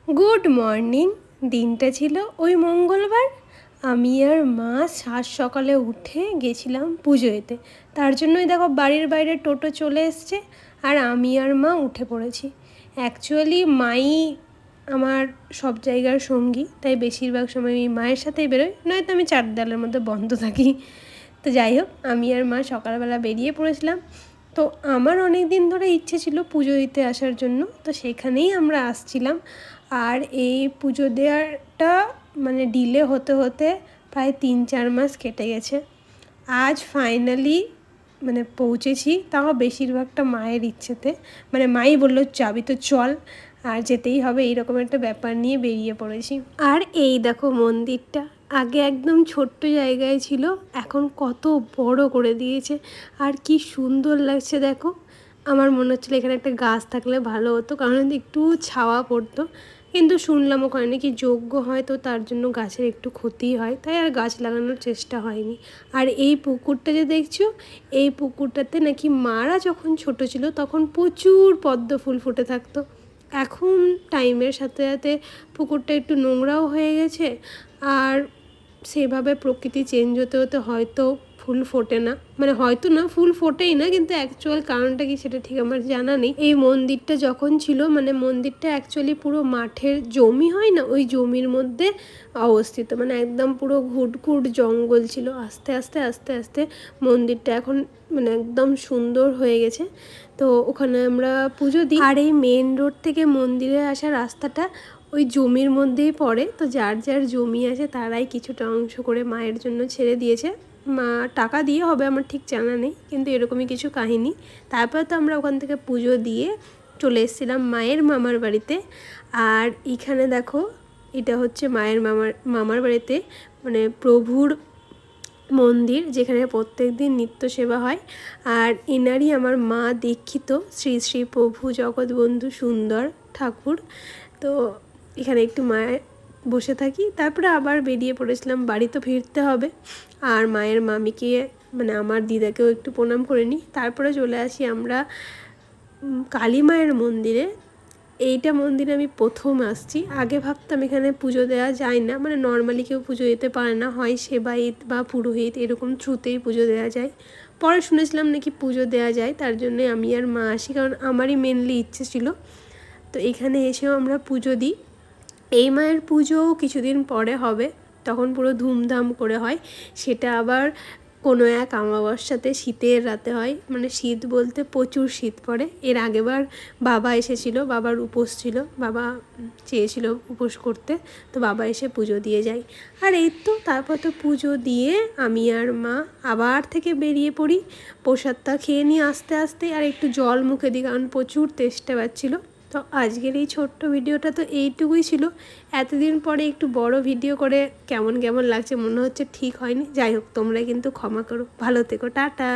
Good morning. দিনটা ছিল ওই মঙ্গলবার। আমি আর মা সাত সকালে উঠে গেছিলাম পুজোতে। তার জন্যই দেখো বাড়ির বাইরে টোটো চলে এসছে আর আমি আর মা উঠে পড়েছি। অ্যাকচুয়ালি মাই আমার সব জায়গার সঙ্গী, তাই বেশিরভাগ সময় আমি মায়ের সাথেই বেরোই, নয়তো আমি চার দেওয়ালের মধ্যে বন্ধ থাকি। তো যাই হোক, আমি আর মা সকালবেলা বেরিয়ে পড়েছিলাম। তো আমার অনেক দিন ধরে ইচ্ছে ছিল পুজো দিতে আসার জন্য, তো সেখানেই আমরা আসছিলাম। আর এই পুজো দেওয়াটা মানে ডিলে হতে হতে প্রায় 3-4 মাস কেটে গেছে। আজ ফাইনালি মানে পৌঁছেছি, তাও বেশিরভাগটা মায়ের ইচ্ছেতে। মানে মাই বললো যাবি তো চল, আর যেতেই হবে, এইরকম একটা ব্যাপার নিয়ে বেরিয়ে পড়েছি। আর এই দেখো মন্দিরটা, আগে একদম ছোট্ট জায়গায় ছিল, এখন কত বড় করে দিয়েছে। আর কি সুন্দর লাগছে দেখো। আমার মনে হচ্ছিলো এখানে একটা গাছ থাকলে ভালো হতো, কারণ একটু ছাওয়া পড়তো। কিন্তু শুনলাম ওখানে নাকি যজ্ঞ হয়, তো তার জন্য গাছের একটু ক্ষতি হয়, তাই আর গাছ লাগানোর চেষ্টা হয়নি। আর এই পুকুরটা যে দেখছো, এই পুকুরটাতে নাকি মারা যখন ছোট ছিল তখন প্রচুর পদ্ম ফুল ফুটে থাকতো। এখন টাইমের সাথে সাথে পুকুরটা একটু নোংরাও হয়ে গেছে, আর সেভাবে প্রকৃতি চেঞ্জ হতে হতে হয়তো ফুল ফোটে না, মানে হয়তো না, ফুল ফোটেই না, কিন্তু অ্যাকচুয়াল কারণটা কি সেটা ঠিক আমার জানা নেই। এই মন্দিরটা যখন ছিল, মানে মন্দিরটা অ্যাকচুয়ালি পুরো মাঠের জমি হয় না, ওই জমির মধ্যে অবস্থিত, মানে একদম পুরো ঘুটঘুট জঙ্গল ছিল। আস্তে আস্তে আস্তে আস্তে মন্দিরটা এখন মানে একদম সুন্দর হয়ে গেছে। তো ওখানে আমরা পুজো দিই। আর এই মেন রোড থেকে মন্দিরে আসা রাস্তাটা ওই জমির মধ্যেই পড়ে, তো যার যার জমি আছে তারাই কিছুটা অংশ করে মায়ের জন্য ছেড়ে দিয়েছে। মা টাকা দিয়ে হবে আমার ঠিক জানা নেই, কিন্তু এরকমই কিছু কাহিনী। তারপর তো আমরা ওখান থেকে পুজো দিয়ে চলে এসেছিলাম মায়ের মামার বাড়িতে। আর এখানে দেখো, এটা হচ্ছে মায়ের মামার বাড়িতে, মানে প্রভুর মন্দির, যেখানে প্রত্যেক দিন নিত্য সেবা হয়। আর এনারই আমার মা দীক্ষিত, শ্রী শ্রী প্রভু জগৎবন্ধু সুন্দর ঠাকুর। তো এখানে একটু মায়ের বসে থাকি, তারপরে আবার বেরিয়ে পড়েছিলাম, বাড়ি তো ফিরতে হবে। আর মায়ের মামিকে মানে আমার দিদাকেও একটু প্রণাম করে নিই, তারপরে চলে আসি আমরা কালী মায়ের মন্দিরে। এইটা মন্দিরে আমি প্রথম আসছি। আগে ভাবতাম এখানে পুজো দেওয়া যায় না, মানে নর্মালি কেউ পুজো দিতে পারে না, হয় সেবায়িত বা পুরোহিত এরকম থ্রুতেই পুজো দেওয়া যায়। পরে শুনেছিলাম নাকি পুজো দেওয়া যায়, তার জন্যে আমি আর মা আসি, কারণ আমারই মেনলি ইচ্ছে ছিল। তো এখানে এসেও আমরা পুজো দিই। এই মায়ের পুজোও কিছুদিন পরে হবে, তখন পুরো ধুমধাম করে হয়। সেটা আবার কোনো এক অমাবস্যাতে শীতের রাতে হয়, মানে শীত বলতে প্রচুর শীত পড়ে। এর আগেবার বাবা এসেছিলো, বাবার উপোস ছিল, বাবা চেয়েছিল উপোস করতে, তো বাবা এসে পুজো দিয়ে যায়। আর এই তো তারপর তো পুজো দিয়ে আমি আর মা আবার থেকে বেরিয়ে পড়ি প্রসাদটা খেয়ে নিয়ে আস্তে আস্তে, আর একটু জল মুখে দিই, কারণ প্রচুর তেষ্টা পাচ্ছিলো। তো আজকের এই ছোট্ট ভিডিওটা তো এইটুকুই ছিল। এতদিন পরে একটু বড় ভিডিও করে কেমন কেমন লাগছে মনে হচ্ছে ঠিক হয়নি। যাই হোক, তোমরা কিন্তু ক্ষমা করো। ভালো থেকো, টাটা।